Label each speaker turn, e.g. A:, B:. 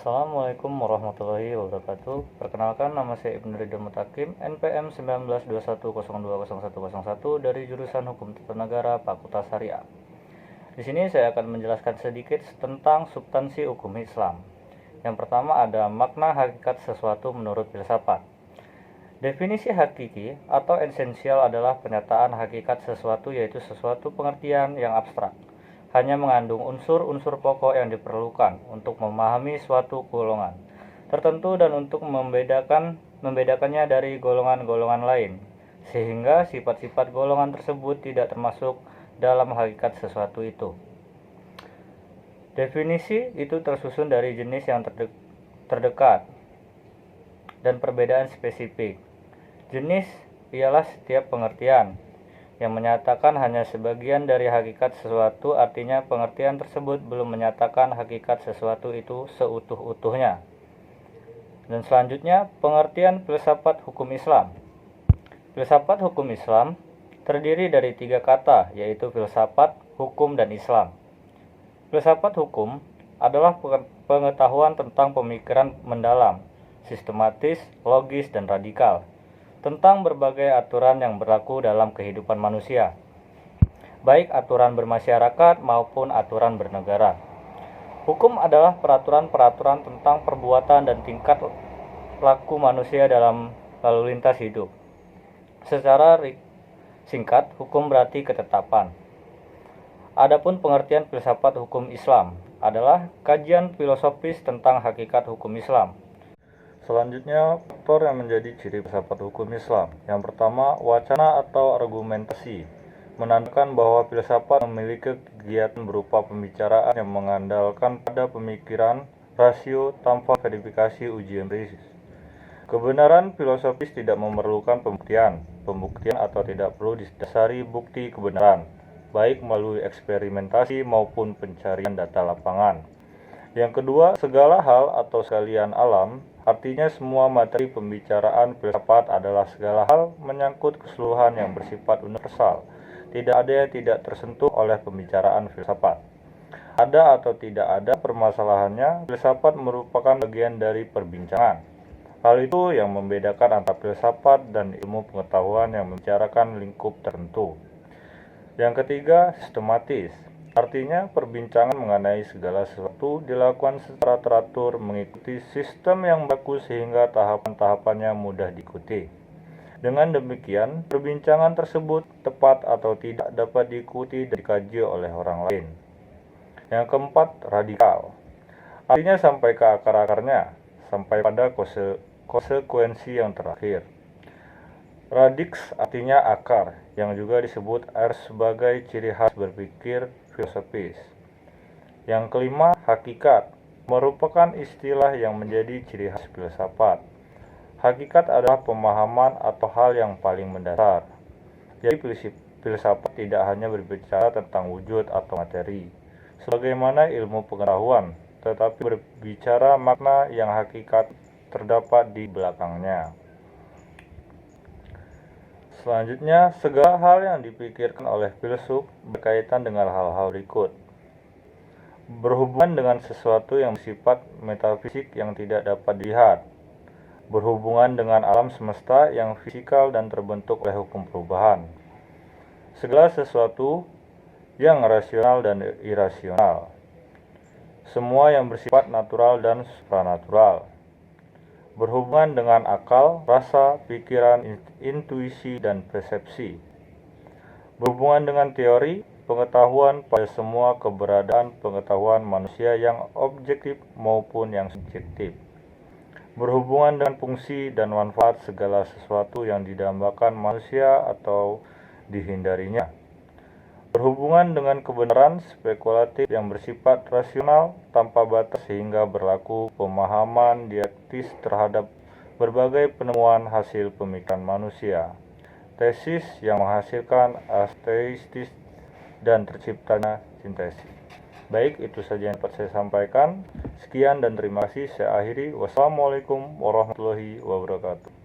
A: Assalamualaikum warahmatullahi wabarakatuh. Perkenalkan, nama saya Ibnu Ridho Mutakim, NPM 1921020101 dari jurusan Hukum Tata Negara Fakultas Syariah. Di sini saya akan menjelaskan sedikit tentang substansi hukum Islam. Yang pertama ada makna hakikat sesuatu menurut filsafat. Definisi hakiki atau esensial adalah pernyataan hakikat sesuatu, yaitu sesuatu pengertian yang abstrak, hanya mengandung unsur-unsur pokok yang diperlukan untuk memahami suatu golongan tertentu dan untuk membedakannya dari golongan-golongan lain, sehingga sifat-sifat golongan tersebut tidak termasuk dalam hakikat sesuatu itu. Definisi itu tersusun dari jenis yang terdekat dan perbedaan spesifik. Jenis ialah setiap pengertian yang menyatakan hanya sebagian dari hakikat sesuatu, artinya pengertian tersebut belum menyatakan hakikat sesuatu itu seutuh-utuhnya. Dan selanjutnya, pengertian filsafat hukum Islam. Filsafat hukum Islam terdiri dari 3 kata, yaitu filsafat, hukum, dan Islam. Filsafat hukum adalah pengetahuan tentang pemikiran mendalam, sistematis, logis, dan radikal tentang berbagai aturan yang berlaku dalam kehidupan manusia, baik aturan bermasyarakat maupun aturan bernegara. Hukum adalah peraturan-peraturan tentang perbuatan dan tingkat laku manusia dalam lalu lintas hidup. Secara singkat, hukum berarti ketetapan. Adapun pengertian filsafat hukum Islam adalah kajian filosofis tentang hakikat hukum Islam. Selanjutnya, faktor yang menjadi ciri filsafat hukum Islam. Yang pertama, wacana atau argumentasi, menandakan bahwa filsafat memiliki kegiatan berupa pembicaraan yang mengandalkan pada pemikiran rasio tanpa verifikasi uji empiris. Kebenaran filosofis tidak memerlukan pembuktian atau tidak perlu didasari bukti kebenaran, baik melalui eksperimentasi maupun pencarian data lapangan. Yang kedua, segala hal atau sekalian alam, artinya semua materi pembicaraan filsafat adalah segala hal menyangkut keseluruhan yang bersifat universal. Tidak ada yang tidak tersentuh oleh pembicaraan filsafat. Ada atau tidak ada permasalahannya, filsafat merupakan bagian dari perbincangan. Hal itu yang membedakan antara filsafat dan ilmu pengetahuan yang membicarakan lingkup tertentu. Yang ketiga, sistematis. Artinya, perbincangan mengenai segala sesuatu dilakukan secara teratur mengikuti sistem yang baku sehingga tahapan-tahapannya mudah diikuti. Dengan demikian, perbincangan tersebut tepat atau tidak dapat diikuti dan dikaji oleh orang lain. Yang keempat, radikal. Artinya sampai ke akar-akarnya, sampai pada konsekuensi yang terakhir. Radix artinya akar, yang juga disebut sebagai ciri khas berpikir filosofis. Yang kelima, hakikat, merupakan istilah yang menjadi ciri khas filsafat. Hakikat adalah pemahaman atau hal yang paling mendasar. Jadi filsafat tidak hanya berbicara tentang wujud atau materi, sebagaimana ilmu pengetahuan, tetapi berbicara makna yang hakikat terdapat di belakangnya. Selanjutnya, segala hal yang dipikirkan oleh filsuf berkaitan dengan hal-hal berikut. Berhubungan dengan sesuatu yang bersifat metafisik yang tidak dapat dilihat. Berhubungan dengan alam semesta yang fisikal dan terbentuk oleh hukum perubahan. Segala sesuatu yang rasional dan irasional. Semua yang bersifat natural dan supranatural. Berhubungan dengan akal, rasa, pikiran, intuisi, dan persepsi. Berhubungan dengan teori, pengetahuan pada semua keberadaan pengetahuan manusia yang objektif maupun yang subjektif. Berhubungan dengan fungsi dan manfaat segala sesuatu yang didambakan manusia atau dihindarinya. Berhubungan dengan kebenaran spekulatif yang bersifat rasional tanpa batas sehingga berlaku pemahaman dialektis terhadap berbagai penemuan hasil pemikiran manusia. Tesis yang menghasilkan ateistis dan terciptanya sintesis. Baik, itu saja yang dapat saya sampaikan. Sekian dan terima kasih. Saya akhiri. Wassalamualaikum warahmatullahi wabarakatuh.